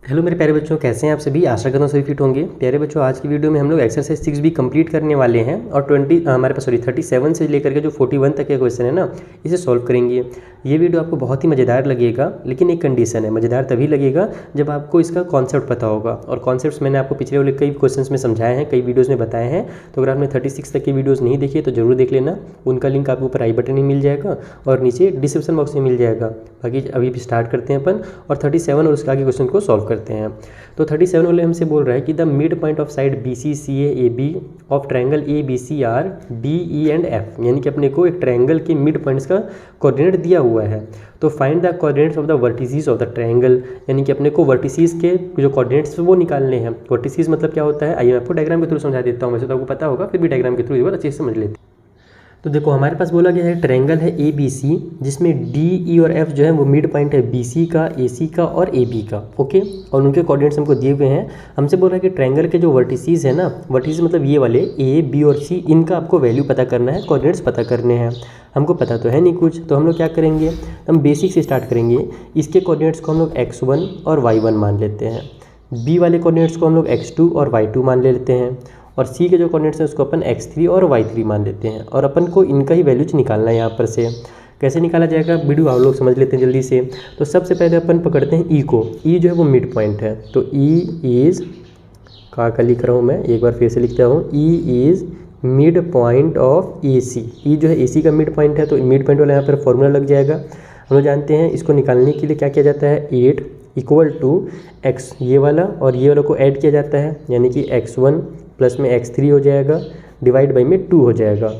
Hello मेरे प्यारे बच्चों, कैसे हैं आप सभी। आशा करता हूँ सभी फिट होंगे। प्यारे बच्चों, आज की वीडियो में हम लोग एक्सरसाइज 6 भी कंप्लीट करने वाले हैं और 37 से लेकर के जो 41 तक के क्वेश्चन है ना, इसे सॉल्व करेंगे। ये वीडियो आपको बहुत ही मज़ेदार लगेगा, लेकिन एक कंडीशन है, मज़ेदार तभी लगेगा जब आपको इसका कॉन्सेप्ट पता होगा। और कॉन्सेप्ट्स मैंने आपको पिछले वाले कई क्वेश्चन में समझाए हैं, कई वीडियोज़ में बताए हैं। तो अगर आपने 36 तक की वीडियोज़ नहीं देखी तो जरूर देख लेना। उनका लिंक आपको ऊपर आई बटन में मिल जाएगा और नीचे डिस्क्रिप्शन बॉक्स में मिल जाएगा। बाकी अभी भी स्टार्ट करते हैं अपन और 37 और उसके आगे क्वेश्चन को सॉल्व करते हैं। तो 37 वाले हमसे बोल रहा है कि the mid point of side BCCA of triangle ABCR DE and F, यानी कि अपने को एक ट्रायंगल के मिड पॉइंट्स का कोऑर्डिनेट दिया हुआ है। तो find the coordinates of the vertices of the triangle, यानी कि अपने को वर्टिसेस के जो कोऑर्डिनेट्स वो निकालने हैं। वर्टिसेस मतलब क्या होता है, आइए मैं आपको डायग्राम के थ्रू समझा देता हूँ। वैसे तो आपको पता होगा, फिर भी डायग्राम के थ्रू एक बार अच्छे से समझ लेते हैं। तो देखो, हमारे पास बोला गया है ट्रायंगल है ABC, जिसमें DE और F जो है वो मिड पॉइंट है BC का, AC का और AB का। ओके, और उनके कोऑर्डिनेट्स हमको दिए हुए हैं। हमसे बोल रहा है कि ट्रायंगल के जो वर्टिसेस है ना, वर्टिसेस मतलब ये वाले A, B और C, इनका आपको वैल्यू पता करना है, कोऑर्डिनेट्स पता करने हैं। हमको पता तो है नहीं कुछ, तो हम लोग क्या करेंगे, हम बेसिक से स्टार्ट करेंगे। इसके कोऑर्डिनेट्स को हम लोग X1 और Y1 मान लेते हैं। B वाले कोऑर्डिनेट्स को हम लोग X2 और Y2 मान लेते हैं और C के जो कोऑर्डिनेट्स हैं उसको अपन X3 और Y3 मान लेते हैं। और अपन को इनका ही वैल्यूज निकालना है। यहाँ पर से कैसे निकाला जाएगा, वीडियो आप लोग समझ लेते हैं जल्दी से। तो सबसे पहले अपन पकड़ते हैं E को। E जो है वो मिड पॉइंट है, तो E इज़ का लिख रहा हूँ मैं, एक बार फिर से लिखता हूँ। E is mid point of AC। E जो है AC का मिड पॉइंट है, तो मिड पॉइंट वाला यहाँ पर फॉर्मूला लग जाएगा। हम लोग जानते हैं इसको निकालने के लिए क्या किया जाता है, 8 इक्वल टू X, ये वाला और ये वाला को ऐड किया जाता है, यानी कि X1 प्लस में X3 हो जाएगा, डिवाइड बाई में 2 हो जाएगा।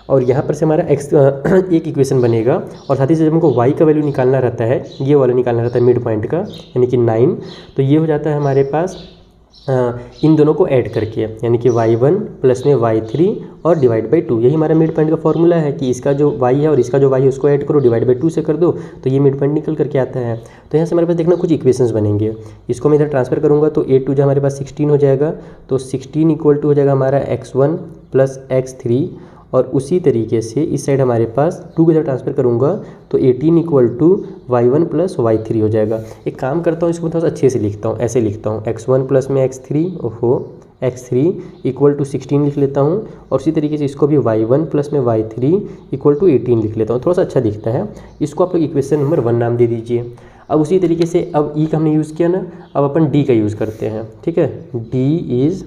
और यहाँ पर से हमारा एक इक्वेशन बनेगा। और साथ ही से जब हमको Y का वैल्यू निकालना रहता है, ये वाला निकालना रहता है मिड पॉइंट का, यानी कि 9, तो ये हो जाता है हमारे पास इन दोनों को ऐड करके, यानी कि Y1 प्लस में Y3 और डिवाइड बाई 2। यही हमारा मिड पॉइंट का फॉर्मूला है कि इसका जो Y है और इसका जो Y है उसको ऐड करो, डिवाइड बाई 2 से कर दो, तो ये मिड पॉइंट निकल करके आता है। तो यहाँ से हमारे पास देखना कुछ इक्वेशंस बनेंगे। इसको मैं इधर ट्रांसफर करूँगा तो 8 2 जो हमारे पास 16 हो जाएगा। तो 16 इक्वल टू हो जाएगा हमारा X1 प्लस X3, और उसी तरीके से इस साइड हमारे पास 2 को इधर ट्रांसफर करूँगा तो 18 equal to Y1 plus Y3 हो जाएगा। एक काम करता हूँ, इसको थोड़ा सा अच्छे से लिखता हूँ, ऐसे लिखता हूँ X1 प्लस में X3, X3 इक्वल टू 16 लिख लेता हूँ। और उसी तरीके से इसको भी Y1 प्लस में Y3 इक्वल टू 18 लिख लेता हूँ, थोड़ा सा अच्छा दिखता है। इसको आप लोग इक्वेशन नंबर 1 नाम दे दीजिए। अब उसी तरीके से अब E का हमने यूज़ किया ना, अब अपन D का यूज़ करते हैं। ठीक है, D इज़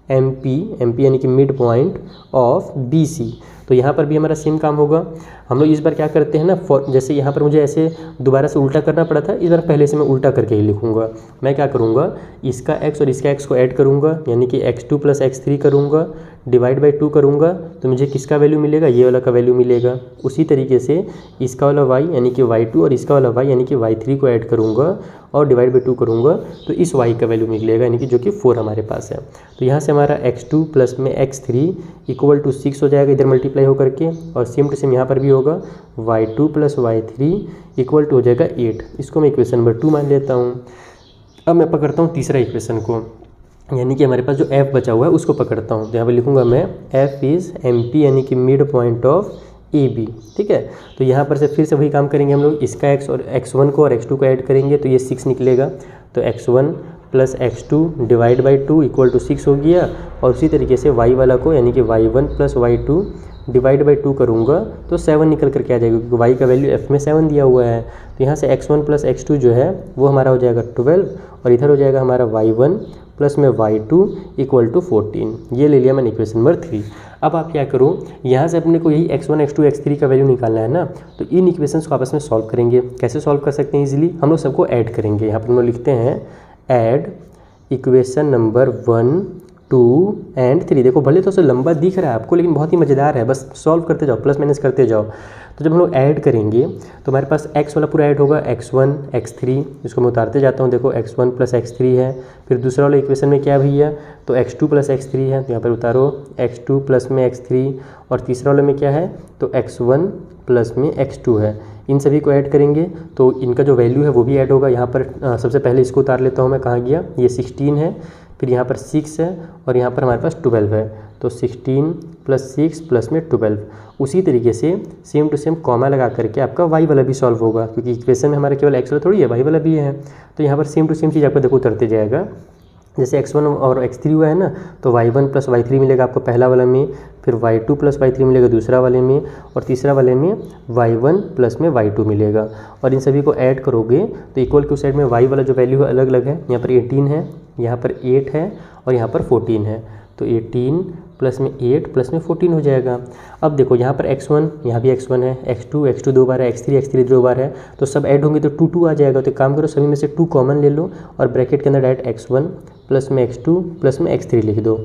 MP यानी कि मिड पॉइंट ऑफ BC। तो यहाँ पर भी हमारा सेम काम होगा। हम लोग इस बार क्या करते हैं ना, जैसे यहाँ पर मुझे ऐसे दोबारा से उल्टा करना पड़ा था, इस बार पहले से मैं उल्टा करके ही लिखूँगा। मैं क्या करूँगा, इसका X और इसका X को ऐड करूँगा, यानी कि X2 प्लस X3 करूँगा, डिवाइड बाई 2 करूँगा, तो मुझे किसका वैल्यू मिलेगा, ये वाला का वैल्यू मिलेगा। उसी तरीके से इसका वाला Y यानी कि Y2 और इसका वाला Y यानी कि Y3 को ऐड करूँगा और डिवाइड बाई 2 करूँगा, तो इस Y का वैल्यू मिलेगा, यानी कि जो कि 4 हमारे पास है। तो यहाँ से हमारा X2 प्लस में X3 इक्वल टू 6 हो जाएगा, इधर मल्टीप्लाई होकर के, और सेम टू सेम यहाँ पर भी होगा। Y2 plus Y3 equal to हो जाएगा 8। इसको मैं इक्वेशन नंबर 2 मान लेता हूँ। अब मैं पकड़ता हूँ तीसरा इक्वेशन को, यानी कि हमारे पास जो F बचा हुआ है उसको पकड़ता हूँ। तो यहाँ पर लिखूँगा मैं F इज़ MP, यानी कि मिड पॉइंट ऑफ AB। ठीक है, तो यहाँ पर से फिर से वही काम करेंगे हम लोग, इसका X और X1 को और X2 को ऐड करेंगे तो ये 6 निकलेगा। तो X1 plus X2 divide by 2 equal to 6 हो गया। और उसी तरीके से Y वाला को, यानी कि Y1 plus Y2 divide by 2 करूँगा तो 7 निकल करके आ जाएगा, क्योंकि Y का वैल्यू F में 7 दिया हुआ है। तो यहाँ से X1 प्लस X2 जो है वो हमारा हो जाएगा 12, और इधर हो जाएगा हमारा Y1 प्लस में Y2 इक्वल टू 14। ये ले लिया मैंने इक्वेशन नंबर 3। अब आप क्या करो, यहाँ से अपने को यही X1 X2 X3 का वैल्यू निकालना है ना, तो इन इक्वेशंस को आपस में सॉल्व करेंगे। कैसे सॉल्व कर सकते हैं इजीली, हम लोग सबको ऐड करेंगे। यहाँ पर हम लोग लिखते हैं ऐड इक्वेशन नंबर 1 2 एंड 3। देखो भले तो लंबा दिख रहा है आपको, लेकिन बहुत ही मज़ेदार है, बस सॉल्व करते जाओ, प्लस माइनस करते जाओ। तो जब हम लोग ऐड करेंगे तो हमारे पास X वाला पूरा ऐड होगा, X1 X3, इसको मैं उतारते जाता हूँ। देखो X1 प्लस X3 है, फिर दूसरा वाला इक्वेशन में क्या है भैया, तो X2 प्लस X3 है, तो यहाँ पर उतारो X2 प्लस में X3, और तीसरा वाले में क्या है, तो X1 प्लस में X2 है। इन सभी को ऐड करेंगे तो इनका जो वैल्यू है वो भी ऐड होगा। यहाँ पर सबसे पहले इसको उतार लेता हूँ मैं, कहाँ गया, ये 16 है, फिर यहाँ पर 6 है, और यहाँ पर हमारे पास 12 है। तो 16 + 6 + में 12। उसी तरीके से सेम टू सेम कॉमा लगा करके आपका वाई वाला भी सॉल्व होगा, क्योंकि इक्वेशन में हमारा केवल एक्स वाला थोड़ी है, वाई वाला भी है। तो यहाँ पर सेम टू सेम चीज़ आपको देखो उतरते जाएगा। जैसे x1 और x3 हुआ है ना, तो y1 + y3 मिलेगा आपको पहला वाला में, फिर y2 + y3 मिलेगा दूसरा वाले में, और तीसरा वाले में y1 + में y2 मिलेगा। और इन सभी को ऐड करोगे तो इक्वल के उस साइड में y वाला जो वैल्यू है अलग अलग है। यहाँ पर 18 है, यहाँ पर 8 है और यहाँ पर 14 है। तो 18 + में 8 + में 14 हो जाएगा। अब देखो यहाँ पर x1, यहाँ भी x1 है, x2 2 बार है, x3 2 बार है, तो सब ऐड होंगे तो 2 आ जाएगा। तो काम करो सभी में से 2 कॉमन ले लो और ब्रैकेट के अंदर डायरेक्ट x1 + में x2 + में x3 लिख दो।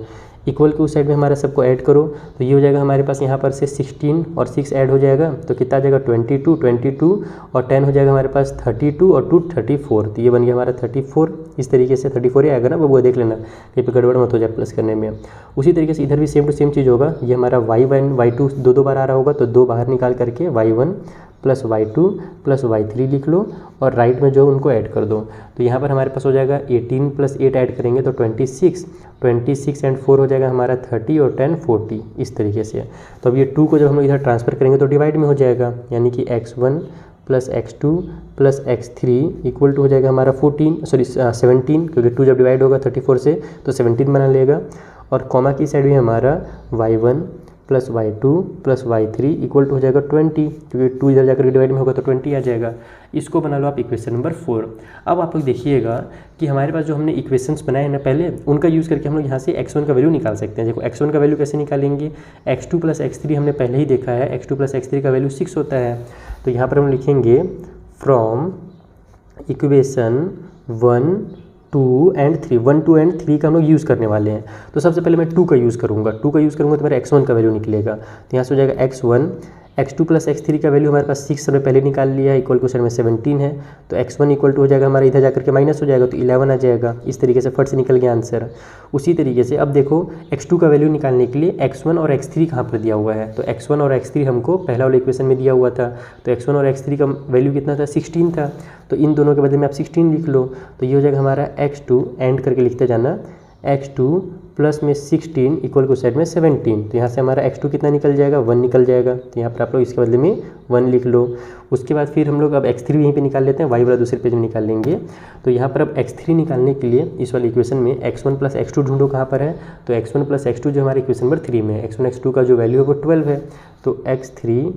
इक्वल के उस साइड में हमारा सबको ऐड करो तो ये हो जाएगा हमारे पास यहाँ पर से 16 और 6 ऐड हो जाएगा, तो कितना आ जाएगा 22 और 10 हो जाएगा हमारे पास 32 और 2 34। तो ये बन गया हमारा 34। इस तरीके से 34 ही आएगा ना, वो देख लेना कहीं पर गड़बड़ मत हो जाए प्लस करने में। उसी तरीके से इधर भी सेम टू सेम चीज़ होगा। ये हमारा y1 y2 दो बार आ रहा होगा, तो 2 बाहर निकाल करके y1 + y2 + y3 लिख लो और राइट में जो उनको ऐड कर दो। तो यहाँ पर हमारे पास हो जाएगा 18 + 8 ऐड करेंगे तो 26 एंड 4 हो जाएगा हमारा 30 और 10 40 इस तरीके से। तो अब ये 2 को जब हम लोग इधर ट्रांसफर करेंगे तो डिवाइड में हो जाएगा, यानी कि x1 + x2 + x3 = हो जाएगा हमारा 17, क्योंकि 2 जब डिवाइड होगा 34 से तो 17 बना लेगा। और कॉमा की साइड में हमारा y1 + y2 + y3 = हो जाएगा 20, क्योंकि 2 इधर जाकर डिवाइड में होगा तो 20 आ जाएगा। इसको बना लो आप इक्वेशन नंबर 4। अब आप लोग देखिएगा कि हमारे पास जो हमने इक्वेशंस बनाए हैं ना पहले, उनका यूज़ करके हम लोग यहाँ से x1 का वैल्यू निकाल सकते हैं। देखो x1 का वैल्यू कैसे निकालेंगे, x2 + x3 हमने पहले ही देखा है, x2 + x3 का वैल्यू 6 होता है। तो यहाँ पर हम लिखेंगे फ्रॉम इक्वेशन 1, 2 एंड 3, 1, 2 एंड 3 का हम लोग यूज़ करने वाले हैं। तो सबसे पहले मैं 2 का यूज़ करूँगा। 2 का यूज़ करूँगा तो मेरा x1 का वैल्यू निकलेगा। तो यहाँ से हो जाएगा x1, x2 + x3 का वैल्यू हमारे पास 6 हमने पहले निकाल लिया है, इक्वल टू में 17 है। तो x1 = हो जाएगा हमारा इधर जाकर के माइनस हो जाएगा तो 11 आ जाएगा। इस तरीके से फट से निकल गया आंसर। उसी तरीके से अब देखो x2 का वैल्यू निकालने के लिए x1 और x3 कहाँ पर दिया हुआ है, तो x1 और x3 हमको पहला वाला इक्वेशन में दिया हुआ था। तो x1 और x3 का वैल्यू कितना था, 16 था। तो इन दोनों के बदले में आप 16 लिख लो। तो ये हो जाएगा हमारा x2 एंड करके लिखते जाना, x2 + में 16 = को साइड में 17। तो यहाँ से हमारा x2 कितना निकल जाएगा, 1 निकल जाएगा। तो यहाँ पर आप लोग इसके बदले में 1 लिख लो। उसके बाद फिर हम लोग अब x3 यहीं पे निकाल लेते हैं, y वाला दूसरे पेज में निकाल लेंगे। तो यहाँ पर अब x3 निकालने के लिए इस वाले इक्वेशन में x1 + x2 ढूंढो कहाँ पर है, तो x1 + x2 जो हमारे इक्वेशन नंबर 3 में है, x1 x2 का जो वैल्यू है वो 12 है। तो x3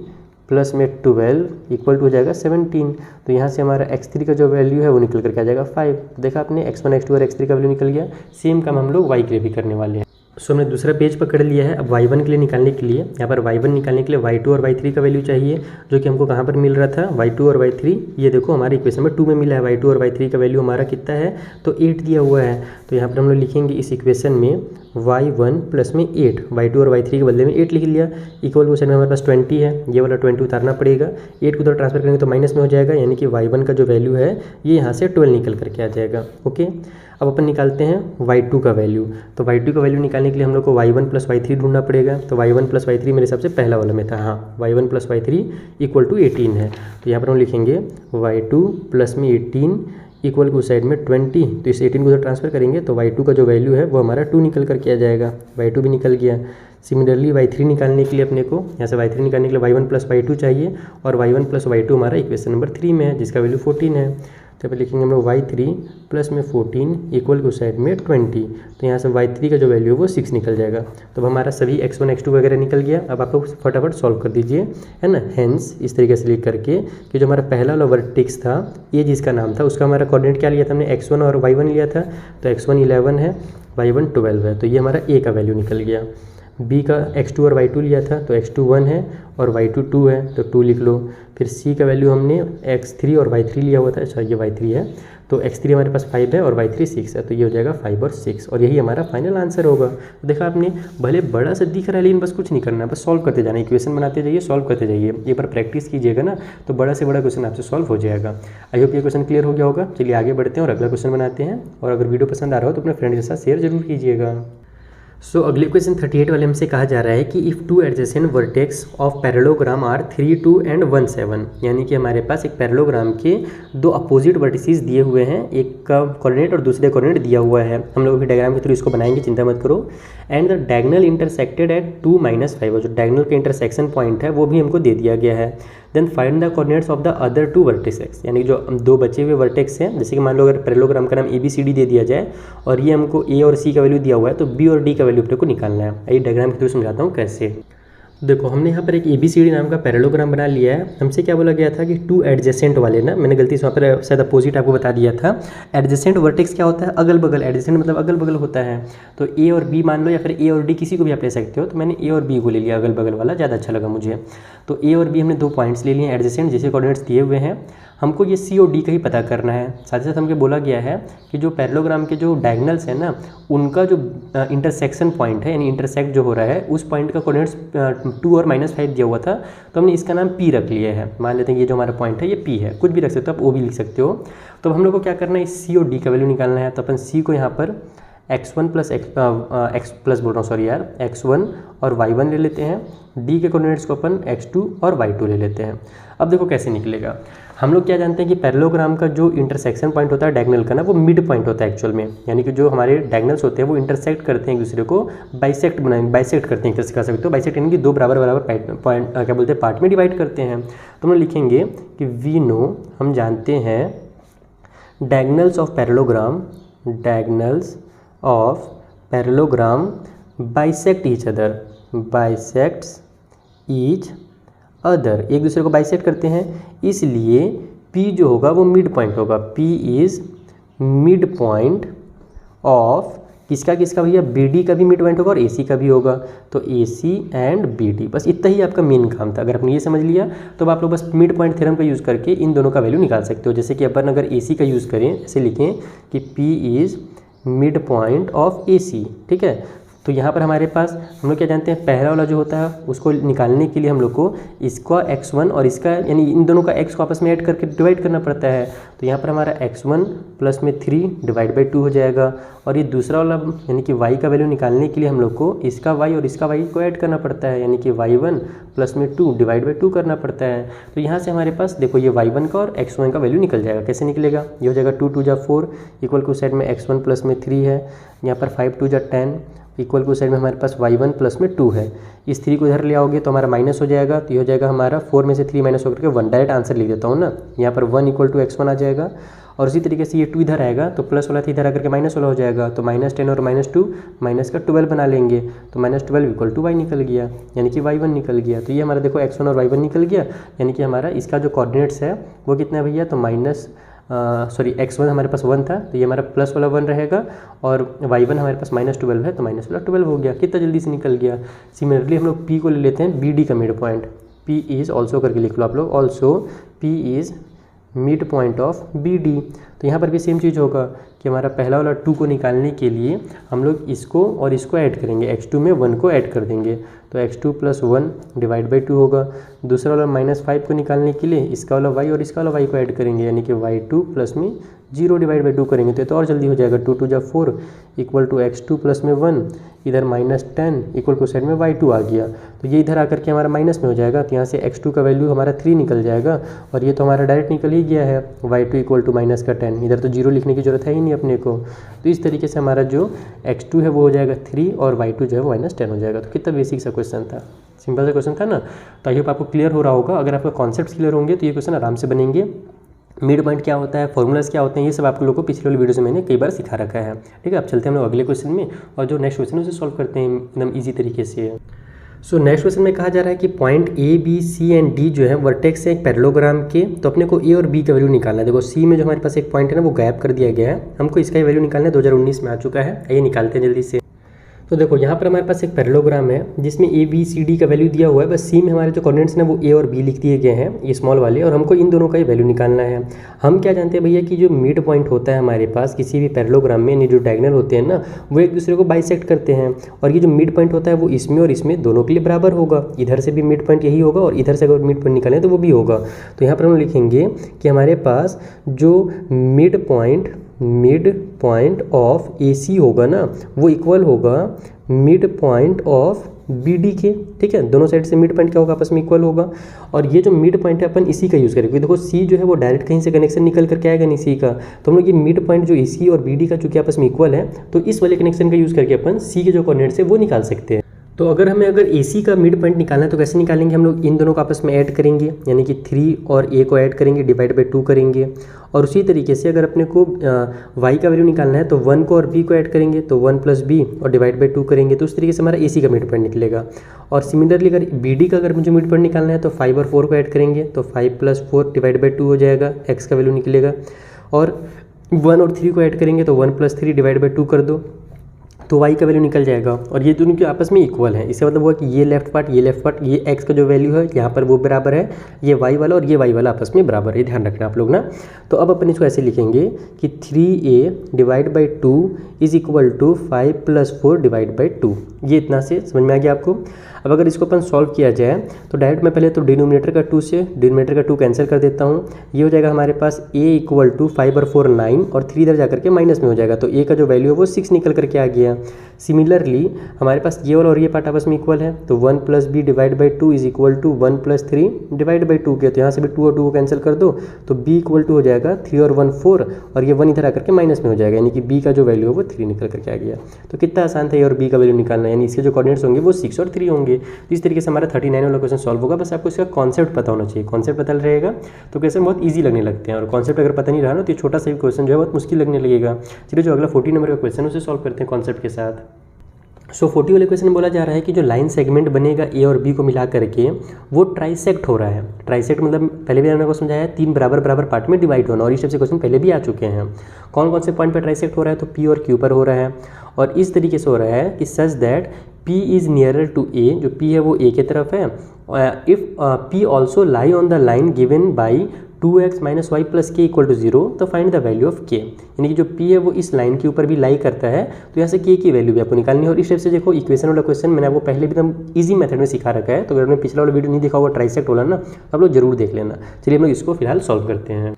+ में 12 = हो जाएगा 17। तो यहाँ से हमारा x3 का जो वैल्यू है वो निकल करके आ जाएगा 5। तो देखा आपने x1 x2 और x3 का वैल्यू निकल गया। सेम काम हम लोग y के लिए भी करने वाले हैं। सो हमने दूसरा पेज पकड़ लिया है। अब y1 के लिए निकालने के लिए, यहाँ पर y1 निकालने के लिए y2 और y3 का वैल्यू चाहिए, जो कि हमको कहाँ पर मिल रहा था, y2 और y3 ये देखो हमारे इक्वेशन में 2 में मिला है। y2 और y3 का वैल्यू हमारा कितना है, तो 8 दिया हुआ है। तो यहाँ पर हम लोग लिखेंगे इस इक्वेशन में y1 + में 8, y2 और y3 के बदले में 8 लिख लिया। इक्वल क्वेश्चन में हमारे पास 20 है, ये वाला 20 उतारना पड़ेगा। 8 को उधर ट्रांसफर करेंगे तो माइनस में हो जाएगा, यानी कि y1 का जो वैल्यू है ये यहाँ से 12 निकल करके आ जाएगा। ओके, अब अपन निकालते हैं y2 का वैल्यू। तो y2 का वैल्यू निकालने के लिए हम लोग को y1 + y3 ढूंढना पड़ेगा। तो y1 + y3 मेरे हिसाब से पहला वाला में था, हाँ, y1 + y3 = 18 है। तो यहाँ पर हम लिखेंगे y2 + में 18 इक्वल को साइड में 20। तो इस 18 को उधर ट्रांसफर करेंगे तो y2 का जो वैल्यू है वो हमारा 2 निकल करके आ जाएगा। y2 भी निकल गया। सिमिलरली y3 निकालने के लिए अपने को यहाँ से y3 निकालने के लिए y1 + y2 चाहिए, और y1 + y2 हमारा इक्वेशन नंबर 3 में है, जिसका वैल्यू 14 है। तो फिर लिखेंगे हम लोग y3 + में 14 इक्वल को साइड में 20। तो यहाँ से y3 का जो वैल्यू है वो 6 निकल जाएगा। तो अब हमारा सभी x1 x2 वगैरह निकल गया। अब आप लोग फटाफट सॉल्व कर दीजिए, है ना। हेंस इस तरीके से लिख करके कि जो हमारा पहला वाला वर्टेक्स था, ये जिसका नाम था, उसका हमारा कोऑर्डिनेट क्या लिया था हमने, x1 और y1 लिया था। तो x1 11 है, y1 12 है, तो ये हमारा a का वैल्यू निकल गया। b का x2 और y2 लिया था, तो x2 1 है और y2 2 है, तो 2 लिख लो। फिर c का वैल्यू हमने x3 और y3 लिया हुआ था, अच्छा ये y3 है, तो x3 हमारे पास 5 है और y3 6 है, तो ये हो जाएगा 5 और 6, और यही हमारा फाइनल आंसर होगा। तो देखा आपने, भले बड़ा सा दिख रहा है लेकिन बस कुछ नहीं करना, बस सॉल्व करते जाना, इक्वेशन बनाते जाइए, सॉल्व करते जाइए। एक बार प्रैक्टिस कीजिएगा ना तो बड़ा से बड़ा क्वेश्चन आपसे सॉल्व हो जाएगा। आई होप ये क्वेश्चन क्लियर हो गया होगा। चलिए आगे बढ़ते हैं और अगला क्वेश्चन बनाते हैं। और अगर वीडियो पसंद आ रहा हो तो अपने फ्रेंड के साथ शेयर जरूर कीजिएगा। सो अगले क्वेश्चन 38 वाले हमसे कहा जा रहा है कि if two adjacent vertex of parallelogram are 3, 2 and 1, 7, यानी कि हमारे पास एक पैरेललोग्राम के दो अपोजिट वर्टिसेस दिए हुए हैं, एक का कोऑर्डिनेट और दूसरे कोऑर्डिनेट दिया हुआ है। हम लोग भी डायग्राम के थ्रू इसको बनाएंगे, चिंता मत करो। And the diagonal intersected at 2, -5, और जो डायगोनल का इंटरसेक्शन पॉइंट है वो भी हमको दे दिया गया है। Then find the coordinates of the other 2 vertices, यानी जो दो बचे हुए वर्टेक्स हैं, जैसे कि मान लो अगर पैरेललोग्राम का नाम ABCD दे दिया जाए और ये हमको A और C का वैल्यू दिया हुआ है, तो B और D का वैल्यू अपने को निकालना है। आइए डायग्राम के थ्रू समझाता हूँ कैसे। देखो हमने यहाँ पर एक ABCD नाम का पैरेललोग्राम बना लिया है। हमसे क्या बोला गया था कि 2 एडजेसेंट वाले ना, मैंने गलती से वहाँ पर शायद अपोजिट आपको बता दिया था। एडजेसेंट वर्टेक्स क्या होता है? अगल बगल। एडजेसेंट मतलब अगल बगल होता है। तो A और B मान लो, या फिर A और D किसी को भी आप ले सकते हो। तो मैंने A और B को ले लिया, अगल बगल वाला ज़्यादा अच्छा लगा मुझे। तो A और B हमने 2 पॉइंट्स ले लिए एडजेसेंट, जैसे कोऑर्डिनेट्स दिए हुए हैं। हमको ये C और D का ही पता करना है। साथ ही साथ हमको बोला गया है कि जो पैरेललोग्राम के जो डायगोनल्स हैं ना, उनका जो इंटरसेक्शन पॉइंट है, यानी इंटरसेक्ट जो हो रहा है, उस पॉइंट का कोऑर्डिनेट्स 2 और -5 दिया हुआ था। तो हमने इसका नाम P रख लिया है। मान लेते हैं ये जो हमारा पॉइंट है ये P है, कुछ भी रख सकते हो आप, O भी लिख सकते हो। तो हम लोग को क्या करना है, इस C और D का वैल्यू निकालना है। तो अपन C को यहाँ पर x1 और y1 ले लेते हैं। D के कोऑर्डिनेट्स को अपन x2 और y2 ले लेते हैं। अब देखो कैसे निकलेगा। हम लोग क्या जानते हैं कि पैरेललोग्राम का जो इंटरसेक्शन पॉइंट होता है डायगोनल का ना, वो मिड पॉइंट होता है एक्चुअल में। यानी कि जो हमारे डायगोनल्स होते हैं वो इंटरसेक्ट करते हैं एक दूसरे को, बाइसेक्ट करते हैं, एक तरह से कह सकते हो। बाइसेक्ट यानी कि 2 बराबर पॉइंट क्या बोलते हैं, पार्ट में डिवाइड करते हैं। तो हम लिखेंगे कि वी नो, हम जानते हैं, diagonals of parallelogram bisect each other, एक दूसरे को बाइसेक्ट करते हैं। इसलिए P जो होगा वो मिड पॉइंट होगा। P is mid point of किसका भैया, BD का भी मिड पॉइंट होगा और AC का भी होगा। तो AC एंड BD, बस इतना ही आपका मेन काम था। अगर आपने ये समझ लिया तो आप लोग बस मिड पॉइंट थ्योरम का यूज़ करके इन दोनों का वैल्यू निकाल सकते हो। जैसे कि अपन अगर AC का यूज़ करें, ऐसे लिखें कि P is mid point of AC, ठीक है। तो यहाँ पर हमारे पास हम लोग क्या जानते हैं, पहला वाला जो होता है उसको निकालने के लिए हम लोग को इसका x1 और इसका, यानी इन दोनों का x को आपस में ऐड करके डिवाइड करना पड़ता है। तो यहाँ पर हमारा x1 प्लस में 3 डिवाइड बाई 2 हो जाएगा। और ये दूसरा वाला यानी कि y का वैल्यू निकालने के लिए हम लोग को इसका y और इसका y को ऐड करना पड़ता है, यानी कि y1 प्लस में 2 डिवाइड बाई 2 करना पड़ता है। तो यहाँ से हमारे पास देखो ये y1 का और x1 का वैल्यू निकल जाएगा। कैसे निकलेगा, ये हो जाएगा 2 2 जा 4 इक्वल टू साइड में x1 प्लस में 3 है, यहाँ पर 5 2 जा 10 इक्वल टू साइड में हमारे पास y1 प्लस में 2 है। इस 3 को इधर ले आओगे तो हमारा माइनस हो जाएगा। तो ये हो जाएगा हमारा 4 में से 3 माइनस होकर के 1। डायरेक्ट आंसर लिख देता हूँ ना, यहाँ पर 1 इक्वल टू x1 आ जाएगा। और इसी तरीके से ये 2 इधर आएगा तो प्लस वाला था इधर आकर के माइनस वाला हो जाएगा। तो -10 और -2 माइनस का 12 बना लेंगे। तो -12 इक्वल टू y निकल गया, यानी कि y1 निकल गया। तो ये हमारा देखो x1 और y1 निकल गया, यानी कि हमारा इसका जो कोऑर्डिनेट्स है वो कितना है भैया, तो x1 हमारे पास 1 था, तो ये हमारा प्लस वाला 1 रहेगा। और y1 हमारे पास -12 है, तो माइनस वाला 12 हो गया। कितना जल्दी से निकल गया। सिमिलरली हम लोग P को ले लेते हैं, BD का mid point. P is also करके लिख लो आप लोग, also P is mid point of BD। तो यहाँ पर भी सेम चीज़ होगा कि हमारा पहला वाला 2 को निकालने के लिए हम लोग इसको और इसको ऐड करेंगे, x2 में 1 को ऐड कर देंगे। तो x2 प्लस 1 डिवाइड बाई 2 होगा। दूसरा वाला -5 को निकालने के लिए इसका वाला y और इसका वाला y को ऐड करेंगे, यानी कि y2 प्लस में 0 डिवाइड बाई 2 करेंगे तो और जल्दी हो जाएगा। 2 2 जा 4 इक्वल टू x2 प्लस में 1, इधर -10 इक्वल टू साइड में y2 आ गया। तो ये इधर आकर के हमारा माइनस में हो जाएगा। तो यहाँ से x2 का वैल्यू हमारा 3 निकल जाएगा, और ये तो हमारा डायरेक्ट निकल ही गया है, y2 इक्वल टू माइनस का 10। इधर तो 0 लिखने की जरूरत है ही नहीं अपने को। तो इस तरीके से हमारा जो x2 है वो हो जाएगा 3 और y2 जो है वो -10 हो जाएगा। तो कितना बेसिक सा क्वेश्चन था, सिंपल सा क्वेश्चन था ना। तो आई होप आपको क्लियर हो रहा होगा। अगर आपका कॉन्सेप्ट क्लियर होंगे तो ये क्वेश्चन आराम से बनेंगे। मिड पॉइंट क्या होता है, फॉर्मूलाज क्या होते हैं, ये सब आप लोगों को पिछले वाली वीडियो से मैंने कई बार सिखा रखा है। ठीक है, अब चलते हैं हम लोग अगले क्वेश्चन में, और जो नेक्स्ट क्वेश्चन है उसे सॉल्व करते हैं एकदम ईजी तरीके से। सो नेक्स्ट क्वेश्चन में कहा जा रहा है कि point A, B, C and D जो है वर्टेक्स है एक पैरेललोग्राम के। तो अपने को A और B का वैल्यू निकालना है। देखो C में जो हमारे पास एक पॉइंट है ना वो गायब कर दिया गया है, हमको इसका ही वैल्यू निकालना है। 2019 में आ चुका है, आइए निकालते हैं जल्दी से। तो देखो यहाँ पर हमारे पास एक पैरेललोग्राम है जिसमें A, B, C, D का वैल्यू दिया हुआ है, बस C में हमारे जो कोऑर्डिनेट्स हैं वो A और B लिख दिए गए हैं, ये स्मॉल वाले, और हमको इन दोनों का ही वैल्यू निकालना है। हम क्या जानते हैं भैया कि जो मिड पॉइंट होता है हमारे पास किसी भी पैरेललोग्राम में, यानी जो डायगोनल होते हैं ना वो एक दूसरे को बाइसेक्ट करते हैं, और ये जो मिड पॉइंट होता है वो इसमें और इसमें दोनों के लिए बराबर होगा। इधर से भी मिड पॉइंट यही होगा और इधर से अगर मिड पॉइंट निकालें तो वो भी होगा। तो यहाँ पर हम लिखेंगे कि हमारे पास जो mid point mid point of AC होगा ना वो इक्वल होगा मिड पॉइंट ऑफ BD के, ठीक है। दोनों साइड से मिड पॉइंट क्या होगा, आपस में इक्वल होगा। और ये जो मिड पॉइंट है अपन इसी का यूज़ करेंगे। देखो C जो है वो डायरेक्ट कहीं से कनेक्शन निकल करके आएगा नहीं C का, तो हम लोग ये मिड पॉइंट जो AC और BD का चूँकि आपस में इक्वल है तो इस वाले कनेक्शन का यूज़ करके अपन C के जो कोऑर्डिनेट्स है वो निकाल सकते हैं। तो अगर AC का मिड पॉइंट निकालना है तो कैसे निकालेंगे, हम लोग इन दोनों को आपस में ऐड करेंगे, यानी कि 3 और A को ऐड करेंगे, डिवाइड बाई 2 करेंगे। और उसी तरीके से अगर अपने को Y का वैल्यू निकालना है तो 1 को और B को ऐड करेंगे तो 1 + B और डिवाइड बाई 2 करेंगे, तो उस तरीके से हमारा AC का मिड पॉइंट निकलेगा। और सिमिलरली अगर BD का अगर मुझे मिड पॉइंट निकालना है तो 5 और 4 को ऐड करेंगे तो 5 + 4 डिवाइड बाई 2 हो जाएगा, X का वैल्यू निकलेगा। और 1 और 3 को ऐड करेंगे तो 1 + 3 डिवाइड बाई 2 कर दो तो Y का वैल्यू निकल जाएगा। और ये दोनों के आपस में इक्वल है, इससे मतलब हुआ कि ये लेफ्ट पार्ट ये X का जो वैल्यू है यहाँ पर वो बराबर है ये Y वाला और ये Y वाला आपस में बराबर है, ध्यान रखना आप लोग ना। तो अब अपन इसको ऐसे लिखेंगे कि 3A divide by 2 is equal to 5 + 4 divide by 2। ये इतना से समझ में आ गया आपको। अब अगर इसको अपन सॉल्व किया जाए तो डायरेक्ट मैं पहले तो डिनोमिनेटर का 2 से डिनोमिनेटर का 2 कैंसिल कर देता हूँ। ये हो जाएगा हमारे पास A इक्वल टू 5 और 4 9 और 3 इधर जाकर के माइनस में हो जाएगा, तो A का जो वैल्यू है वो 6 निकल करके आ गया। सिमिलरली हमारे पास ये वाला और ये पार्ट आपस में इक्वल है, तो 1 + B divide by 2 is equal to 1 + 3 divide by 2 के, तो यहाँ से भी 2 और 2 को कैंसिल कर दो तो B इक्वल टू हो जाएगा 3 और 1 4 और ये 1 इधर आकर के माइनस में हो जाएगा, यानी कि B का जो वैल्यू है वो 3 निकल करके आ गया। तो कितना आसान था A और B का वैल्यू निकालना, यानी इसके जो कोऑर्डिनेट्स होंगे वो 6 और 3 होंगे। तो इस तरीके से हमारा 39 वाला क्वेश्चन सॉल्व होगा। बस आपको इसका कॉन्सेप्ट पता होना चाहिए, कॉन्सेप्ट पता रहेगा तो क्वेश्चन बहुत ईजी लगने लगते हैं, और कॉन्सेप्ट अगर पता नहीं रहा ना तो ये छोटा सा भी क्वेश्चन जो है बहुत मुश्किल लगने लगेगा। चलिए जो अगला 40 नंबर का क्वेश्चन है उसे सॉल्व करते हैं कॉन्सेप्ट के साथ। 40 वाले क्वेश्चन में बोला जा रहा है कि जो लाइन सेगमेंट बनेगा A और B को मिला करके वो ट्राइसेक्ट हो रहा है। ट्राइसेक्ट मतलब पहले भी मैंने आपको समझाया है 3 बराबर पार्ट में डिवाइड होना, और इस टाइप से क्वेश्चन पहले भी आ चुके हैं। कौन कौन से पॉइंट पर ट्राइसेक्ट हो रहा है, तो P और Q पर हो रहा है, और इस तरीके से हो रहा है कि such that P is nearer to A, जो P है वो A की तरफ है। If P also lie on the line given by 2x - y + k = 0 तो find the value of k, यानी कि जो p है वो इस लाइन के ऊपर भी लाई करता है, तो यहाँ से k की वैल्यू भी आपको निकालनी है। और इस टाइप से देखो इक्वेशन वाला क्वेश्चन मैंने आपको पहले भी एकदम ईजी मेथड में सिखा रखा है, तो अगर आपने पिछला वाला वीडियो नहीं देखा होगा ट्राइसेक्ट वाला ना तो आप लोग जरूर देख लेना। चलिए हम लोग इसको फिलहाल सॉल्व करते हैं।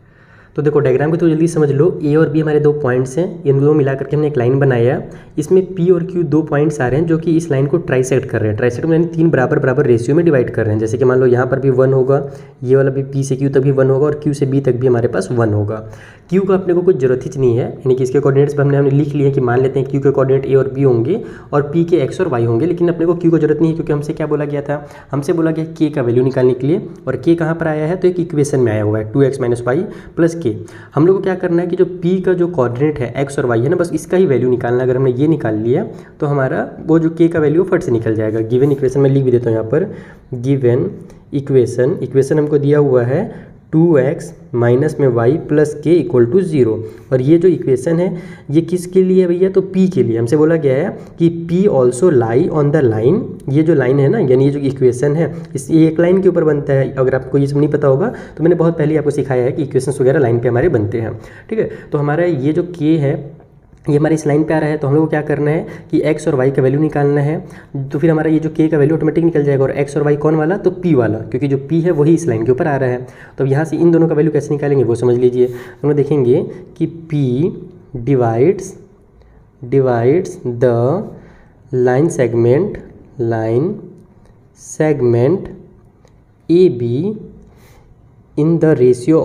तो देखो डायग्राम को तो जल्दी समझ लो, A और B हमारे 2 पॉइंट्स हैं, इन दोनों मिला करके हमने एक लाइन बनाया। इसमें P और Q 2 पॉइंट्स आ रहे हैं जो कि इस लाइन को ट्राइसेक्ट कर रहे हैं। ट्राइसेक्ट में यानी 3 बराबर रेशियो में डिवाइड कर रहे हैं। जैसे कि मान लो यहाँ पर भी 1 होगा, ये वाला भी P से Q तक भी 1 होगा और Q से B तक भी हमारे पास 1 होगा। Q का अपने को कुछ जरूरत ही नहीं है, यानी कि इसके कोऑर्डिनेट्स पर हमने लिख लिए कि मान लेते हैं Q के कोऑर्डिनेट A और B होंगे और P के X और Y होंगे, लेकिन अपने को Q को जरूरत नहीं है क्योंकि हमसे क्या बोला गया था, हमसे बोला गया K का वैल्यू निकालने के लिए, और K कहाँ पर आया है तो एक इक्वेशन में आया हुआ है 2x - y + k। हम लोग को क्या करना है कि जो P का जो कोऑर्डिनेट है X और Y है ना, बस इसका ही वैल्यू निकालना। अगर हमने ये निकाल लिया तो हमारा वो जो K का वैल्यू फट से निकल जाएगा। गिवन इक्वेशन में लिख भी देता हूँ यहाँ पर, गिवन इक्वेशन हमको दिया हुआ है 2x - में y + k = 0, और ये जो इक्वेशन है ये किसके लिए है भैया, तो P के लिए। हमसे बोला गया है कि P also lie on the line, ये जो लाइन है ना यानी ये जो इक्वेशन है इस ये एक लाइन के ऊपर बनता है। अगर आपको ये सब नहीं पता होगा तो मैंने बहुत पहले आपको सिखाया है कि इक्वेशंस वगैरह लाइन पे हमारे बनते हैं, ठीक है। तो हमारा ये जो K है ये हमारे इस लाइन पे आ रहा है, तो हम लोग को क्या करना है कि x और y का वैल्यू निकालना है। तो फिर हमारा ये जो k का वैल्यू ऑटोमेटिक निकल जाएगा, और x और y कौन वाला, तो p वाला, क्योंकि जो p है वही इस लाइन के ऊपर आ रहा है। तो यहाँ से इन दोनों का वैल्यू कैसे निकालेंगे वो समझ लीजिए। हम लोग देखेंगे कि p divides the line segment AB in the ratio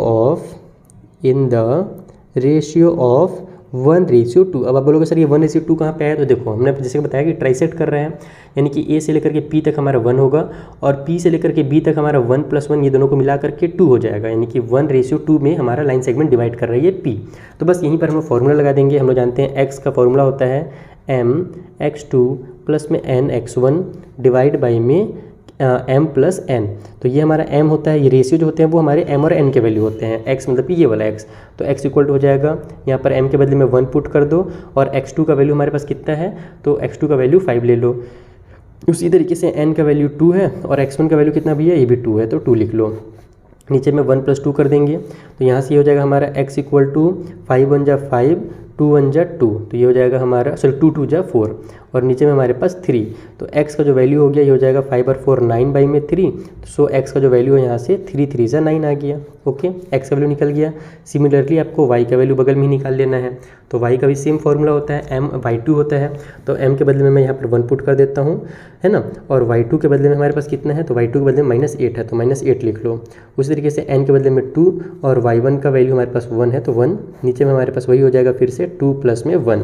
of 1:2। अब आप बोलोगे सर ये 1:2 कहाँ पे है, तो देखो हमने जैसे बताया कि ट्राइसेक्ट कर रहे हैं, यानी कि A से लेकर के P तक हमारा 1 होगा और P से लेकर के B तक हमारा 1 + 1 ये दोनों को मिला करके 2 हो जाएगा, यानी कि 1:2 में हमारा लाइन सेगमेंट डिवाइड कर रही है P। तो बस यहीं पर हम लोग फॉर्मूला लगा देंगे। हम लोग जानते हैं x का फॉर्मूला होता है mx2 + में nx1 डिवाइड बाई में m + n। तो ये हमारा m होता है, ये रेशियो जो होते हैं वो हमारे m और n के वैल्यू होते हैं। x मतलब कि ये वाला x, तो x इक्वल टू हो जाएगा यहाँ पर m के बदले में 1 पुट कर दो, और x2 का वैल्यू हमारे पास कितना है, तो x2 का वैल्यू 5 ले लो। उसी तरीके से n का वैल्यू 2 है और x1 का वैल्यू कितना भैया, ये भी 2 है, तो 2 लिख लो। नीचे में 1 + 2 कर देंगे, तो यहाँ से ये हो जाएगा हमारा x इक्वल टू 5 × 1 = 5, 2 × 1 = 2, तो ये हो जाएगा हमारा 2 × 2 = 4, और नीचे में हमारे पास 3। तो x का जो वैल्यू हो गया ये हो जाएगा 5/4 9 बाई में 3। सो x का जो वैल्यू है यहाँ से 3 3 से 9 आ गया। ओके, x का वैल्यू निकल गया। सिमिलरली आपको y का वैल्यू बगल में ही निकाल लेना है। तो y का भी सेम फॉर्मूला होता है, m/2 होता है। तो m के बदले में मैं यहाँ पर 1 पुट कर देता हूँ, है ना। और y2 के बदले में हमारे पास कितना है, तो y2 के बदले में -8 है, तो -8 लिख लो। उसी तरीके से n के बदले में 2 और y1 का वैल्यू हमारे पास 1 है, तो 1 नीचे में हमारे पास वही हो जाएगा फिर से 2 प्लस में 1।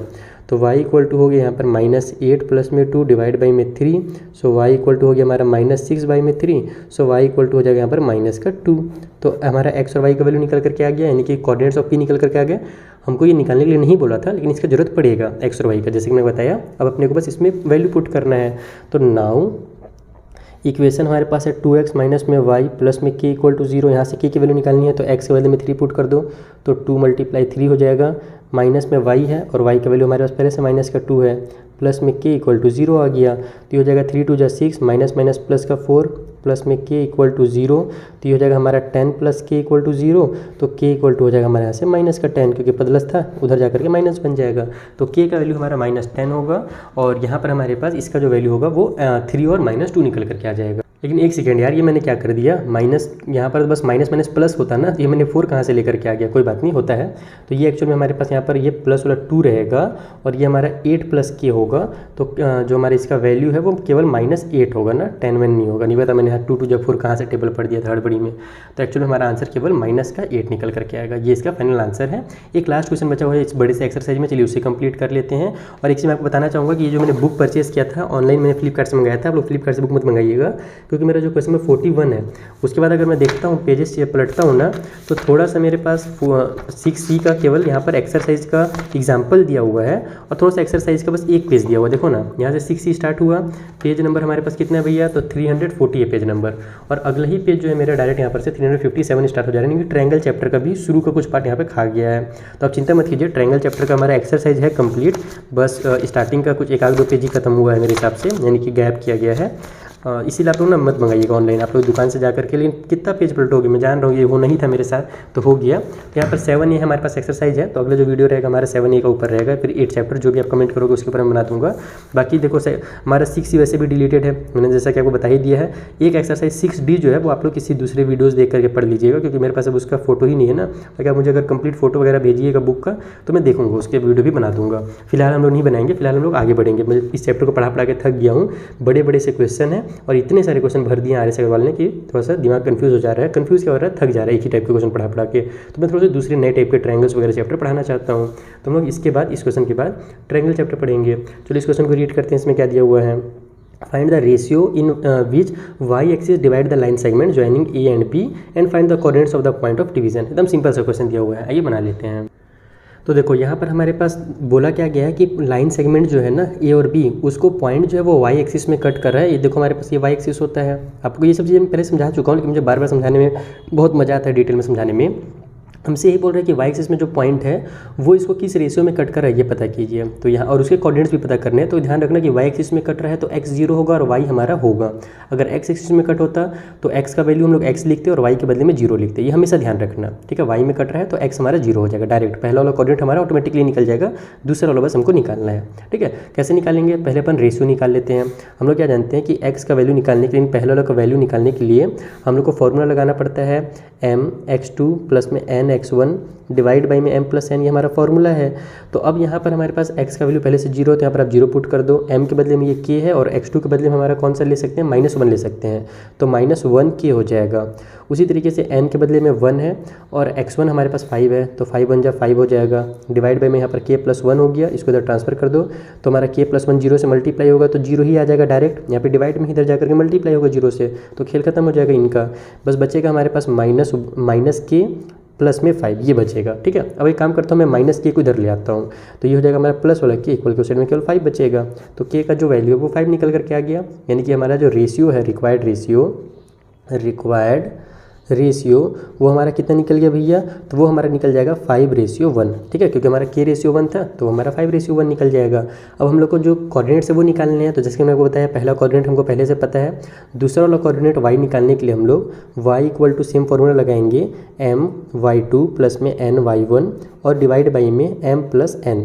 तो y इक्वल टू हो गया यहाँ पर -8 प्लस में 2 डिवाइड बाई में 3। सो y इक्वल टू हो गया हमारा -6 बाई में 3। सो y इक्वल टू हो जाएगा यहाँ पर -2। तो हमारा x और y का वैल्यू निकल करके आ गया, यानी कि कोऑर्डिनेट्स ऑफ p निकल करके आ गया। हमको ये निकालने के लिए नहीं बोला था, लेकिन इसका जरूरत पड़ेगा x और y का, जैसे कि मैंने बताया। अब अपने को बस इसमें वैल्यू पुट करना है। तो नाउ इक्वेशन हमारे पास है 2x माइनस में y प्लस में k इक्वल टू 0। यहाँ से k की वैल्यू निकालनी है, तो x के बदले में 3 पुट कर दो, तो 2 × 3 हो जाएगा। माइनस में y है और y का वैल्यू हमारे पास पहले से -2 है, प्लस में k इक्वल टू 0 आ गया। तो ये हो जाएगा 3 2 6 माइनस माइनस प्लस का 4 प्लस में k इक्वल टू 0। तो ये हो जाएगा हमारा 10 प्लस k इक्वल टू 0। तो k इक्वल टू हो जाएगा हमारे यहाँ से -10, क्योंकि प्लस था उधर जा करके माइनस बन जाएगा। तो k का वैल्यू हमारा -10 होगा, और यहाँ पर हमारे पास इसका जो वैल्यू होगा वो 3 और -2 निकल करके आ जाएगा। लेकिन एक सेकेंड यार, ये मैंने क्या कर दिया, माइनस यहाँ पर बस माइनस माइनस प्लस होता ना, ये मैंने 4 कहाँ से लेकर के आ गया, कोई बात नहीं, होता है। तो ये एक्चुअल में हमारे पास यहाँ पर ये प्लस वाला 2 रहेगा, और ये हमारा 8 प्लस k होगा। तो जो हमारा इसका वैल्यू है वो केवल -8 होगा ना, 10 1 नहीं होगा। नहीं पता मैंने यहाँ 2 2 जब 4 कहाँ से टेबल पढ़ दिया था हड़बड़ी में। तो एक्चुअली हमारा आंसर केवल -8 निकल करके आएगा। ये इसका फाइनल आंसर है। एक लास्ट क्वेश्चन बचा हुआ है इस बड़े से एक्सरसाइज में, चलिए उसे कंप्लीट कर लेते हैं। और एक चीज़ मैं आपको बताना चाहूँगा कि ये जो मैंने बुक परचेस किया था ऑनलाइन, मैंने फ्लिपकार्ट से मंगाया था। आप लोग फ्लिपकार्ट से बुक मत मंगाइएगा, क्योंकि मेरा जो क्वेश्चन 41 है, उसके बाद अगर मैं देखता हूँ पेजेस पलटता हूँ ना, तो थोड़ा सा मेरे पास 6C का केवल यहाँ पर एक्सरसाइज का एग्जाम्पल दिया हुआ है, और थोड़ा सा एक्सरसाइज का बस एक पेज दिया हुआ है। देखो ना, यहाँ से 6C स्टार्ट हुआ, पेज नंबर हमारे पास कितना है भैया, तो 340 है पेज नंबर। और अगला ही पेज जो है मेरा डायरेक्ट यहाँ पर से 357 स्टार्ट हो जा रहा है, क्योंकि ट्रायंगल चैप्टर का भी शुरू का कुछ पार्ट यहाँ पे खा गया है। तो आप चिंता मत कीजिए, ट्रायंगल चैप्टर का हमारा एक्सरसाइज है कंप्लीट। बस स्टार्टिंग का कुछ 1 2 पेज ही खत्म हुआ है मेरे हिसाब से, यानी कि गैप किया गया है। इसीलिए आप लोग ना मत मंगाइएगा ऑनलाइन, आप लोग दुकान से जा करके। लेकिन कितना पेज पलटोगे, मैं जान रहा हूँ ये वो नहीं था मेरे साथ, तो हो गया। तो यहाँ पर 7A हमारे पास एक्सरसाइज है, तो अगला जो वीडियो रहेगा हमारा 7A का ऊपर रहेगा, फिर 8 चैप्टर जो भी आप कमेंट करोगे उसके ऊपर मैं बना दूंगा। बाकी देखो हमारा 6C वैसे भी डिलीटेड है, मैंने जैसा कि आपको बता ही दिया है। एक एक्सरसाइज 6D जो है वो आप लोग किसी दूसरे वीडियोज़ देख करके पढ़ लीजिएगा, क्योंकि मेरे पास अब उसका फोटो ही नहीं है ना। अगर मुझे अगर कंप्लीट फोटो वगैरह भेजिएगा बुक का, तो मैं देखूंगा, उसके वीडियो भी बना दूंगा। फिलहाल हम लोग नहीं बनाएंगे, फिलहाल हम लोग आगे बढ़ेंगे। मैं इस चैप्टर को पढ़ा के थक गया हूँ, बड़े बड़े से क्वेश्चन है, और इतने सारे क्वेश्चन भर दिए आर एस अग्रवाल ने कि थोड़ा सा दिमाग कंफ्यूज हो जा रहा है। कंफ्यूज क्या हो रहा है, थक जा रहा है एक ही टाइप के क्वेश्चन पढ़ा के। तो मैं थोड़ा सा दूसरे नए टाइप के ट्रायंगल्स वगैरह चैप्टर पढ़ाना चाहता हूँ। तो हम लोग इसके बाद, इस क्वेश्चन के बाद ट्रायंगल चैप्टर पढ़ेंगे। चलो इस क्वेश्चन को रीड करते हैं, इसमें क्या दिया हुआ है। Find the ratio in which y-axis divide the line segment joining A and B and find the coordinates of the point of division। एकदम सिंपल सा क्वेश्चन दिया हुआ है, आइए बना लेते हैं। तो देखो यहाँ पर हमारे पास बोला क्या गया है कि लाइन सेगमेंट जो है ना A और B, उसको पॉइंट जो है वो y एक्सिस में कट कर रहा है। ये देखो हमारे पास ये y एक्सिस होता है। आपको ये सब चीज़ें मैं पहले समझा चुका हूँ, लेकिन मुझे बार बार समझाने में बहुत मज़ा आता है, डिटेल में समझाने में। हमसे यही बोल रहे हैं कि y एक्सिस में जो पॉइंट है वो इसको किस रेशियो में कट कर रहा है, ये पता कीजिए। तो यहाँ और उसके कोऑर्डिनेट्स भी पता करने हैं। तो ध्यान रखना कि y एक्सिस में कट रहा है तो x 0 होगा और y हमारा होगा। अगर x एक्सिस में कट होता तो x का वैल्यू हम लोग x लिखते और y के बदले में 0 लिखते। ये हमेशा ध्यान रखना, ठीक है। y में कट रहा है तो x हमारा 0 हो जाएगा डायरेक्ट। पहला वाला कोऑर्डिनेट हमारा ऑटोमेटिकली निकल जाएगा, दूसरा वाला बस हमको निकालना है, ठीक है। कैसे निकालेंगे, पहले अपन रेशियो निकाल लेते हैं। हम लोग क्या जानते हैं कि x का वैल्यू निकालने के लिए, पहले वाला का वैल्यू निकालने के लिए हम लोग को फॉर्मूला लगाना पड़ता है mx2 प्लस में nx1 डिवाइड बाई में m प्लस n, ये हमारा फॉर्मूला है। तो अब यहाँ पर हमारे पास x का वैल्यू पहले से 0 है, तो यहाँ पर आप 0 पुट कर दो। m के बदले में ये k है, और x2 के बदले में हमारा कौन सा ले सकते हैं, -1 ले सकते हैं, तो -1k हो जाएगा। उसी तरीके से n के बदले में 1 है, और x1 हमारे पास 5 है, तो 5 1 जा 5 हो जाएगा। डिवाइड बाई में यहाँ पर k प्लस 1 हो गया, इसको इधर ट्रांसफर कर दो, तो हमारा k प्लस 1 0 से मल्टीप्लाई होगा तो 0 ही आ जाएगा डायरेक्ट। यहाँ पे डिवाइड में इधर जाकर के मल्टीप्लाई होगा 0 से, तो खेल खत्म हो जाएगा इनका। बस बचेगा हमारे पास माइनस k प्लस में 5, ये बचेगा, ठीक है। अब एक काम करता हूँ, मैं -k को इधर ले आता हूँ, तो ये हो जाएगा हमारा प्लस वाला k इक्वल के साइड में केवल 5 बचेगा। तो k का जो वैल्यू है वो 5 निकल करके आ गया, यानी कि हमारा जो रेशियो है, रिक्वायर्ड रेशियो वो हमारा कितना निकल गया भैया, तो वो हमारा निकल जाएगा 5:1, ठीक है। क्योंकि हमारा k रेशियो 1 था, तो हमारा 5:1 निकल जाएगा। अब हम लोग को जो कोऑर्डिनेट्स है वो निकालने हैं। तो जैसे कि मैंने आपको बताया, पहला कोऑर्डिनेट हमको पहले से पता है। दूसरा वाला कोऑर्डिनेट y निकालने के लिए हम लोग y equal to same formula लगाएंगे m y2 प्लस में n y1 और डिवाइड बाई में m प्लस n।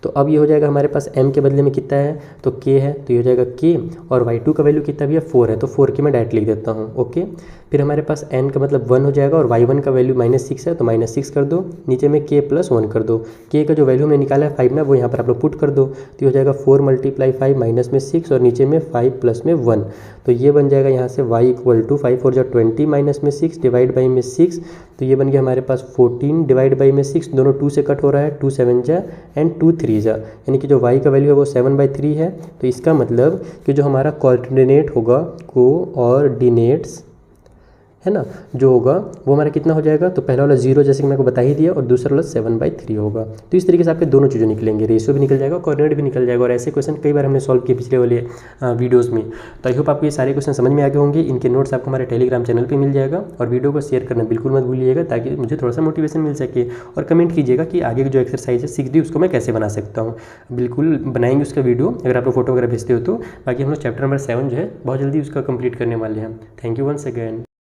तो अब ये हो जाएगा हमारे पास m के बदले में कितना है, तो k है, तो ये हो जाएगा k, और y2 का वैल्यू कितना भी है 4 है, तो 4 के मैं डायरेक्ट लिख देता हूँ। ओके, फिर हमारे पास n का मतलब 1 हो जाएगा और y1 का वैल्यू -6 है, तो -6 कर दो, नीचे में k + 1 कर दो, k का जो वैल्यू हमने निकाला है 5 में वो यहाँ पर आप लोग पुट कर दो, तो ये हो जाएगा 4 × 5 माइनस में 6 और नीचे में 5 प्लस में 1, तो ये बन जाएगा यहाँ से y = 5 4 × 20 माइनस में 6 डिवाइड बाई में 6, तो ये बन गया हमारे पास 14 डिवाइड बाई में 6, दोनों 2 से कट हो रहा है, 2 7 जा एंड 2 3 जा, यानी कि जो y का वैल्यू है वो 7/3 है। तो इसका मतलब कि जो हमारा कोऑर्डिनेट होगा, कोऑर्डिनेट्स है ना, जो होगा वो हमारा कितना हो जाएगा, तो पहला वाला 0 जैसे कि मैं आपको बता ही दिया, और दूसरा वाला 7/3 होगा। तो इस तरीके से आपके दोनों चीज़ें निकलेंगे, रेशियो भी निकल जाएगा, कोऑर्डिनेट भी निकल जाएगा, और ऐसे क्वेश्चन कई बार हमने सॉल्व किए पिछले वाले वीडियोस में। तो आई होप आपको ये सारे क्वेश्चन समझ में आ गए होंगे। इनके नोट्स आपको हमारे टेलीग्राम चैनल पर मिल जाएगा, और वीडियो को शेयर करना बिल्कुल मत भूलिएगा ताकि मुझे थोड़ा सा मोटिवेशन मिल सके, और कमेंट कीजिएगा कि आगे की जो एक्सरसाइज है 6D उसको मैं कैसे बना सकता हूँ। बिल्कुल बनाएंगे उसका वीडियो, अगर आप लोग फोटो वगैरह भेजते हो तो। बाकी हम लोग चैप्टर नंबर 7 जो है बहुत जल्दी उसका कंप्लीट करने वाले हैं। Thank you once again.